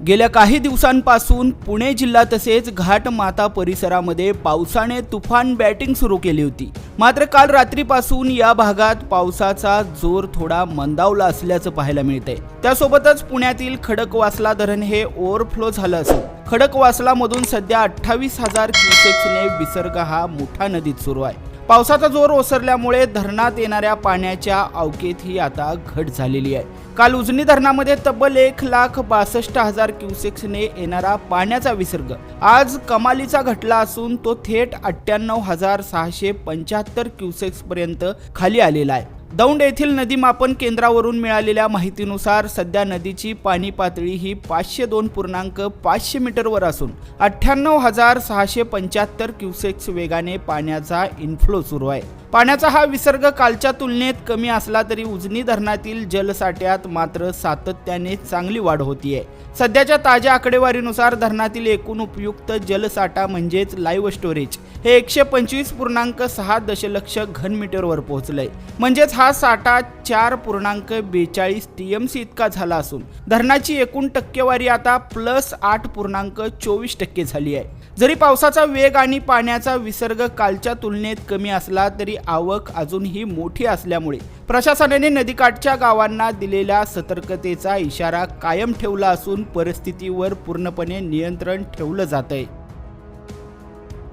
गेल्या काही दिवसांपासून पुणे जिल्हा तसेच घाटमाता परिसरामध्ये पावसाने तुफान बॅटिंग सुरू केली होती। मात्र काल रात्रीपासून या भागात पावसाचा जोर थोडा मंदावला असल्याचं पाहायला मिळतंय। त्यासोबतच पुण्यातील खडकवासला धरण हे ओव्हरफ्लो झालं असून खडकवासलामधून सध्या 28,000 क्युसेक्सने विसर्ग हा मुठा नदीत सुरू आहे। पावसाचा जोर ओसरल्यामुळे धरणात येणाऱ्या पाण्याच्या अवकेतही आता घट झालेली आहे। काल उजनी धरणामध्ये तब्बल 1,62,000 क्युसेक्सने येणारा पाण्याचा विसर्ग आज कमालीचा घटला असून तो थेट 98,675 क्युसेक्स पर्यंत खाली आलेला आहे। दौंड येथील नदी मापन केंद्रावरून मिळालेल्या माहितीनुसार सध्या नदीची पाणी पातळी ही 502.5 मीटरवर असून 98,675 क्युसेक्स वेगाने पाण्याचा इनफ्लो सुरू आहे। पाण्याचा हा विसर्ग कालच्या तुलनेत कमी असला तरी उजनी धरणातील जलसाठ्यात मात्र सातत्याने चांगली वाढ होतीये। सध्याच्या ताज्या आकडेवारीनुसार धरणातील एकूण उपयुक्त जलसाठा म्हणजेच लाईव्ह स्टोरेज हे 125.6 दशलक्ष घनमीटरवर पोहोचलंय। म्हणजेच हा साठा 4.42 TMC इतका झाला असून धरणाची एकूण टक्केवारी आता +8.24% झाली आहे। जरी पावसाचा वेग आणि पाण्याचा विसर्ग कालच्या तुलनेत कमी असला तरी आवक अजूनही मोठी असल्यामुळे प्रशासनाने नदीकाठच्या गावांना दिलेल्या सतर्कतेचा इशारा कायम ठेवला असून परिस्थितीवर पूर्णपणे नियंत्रण ठेवलं जात आहे।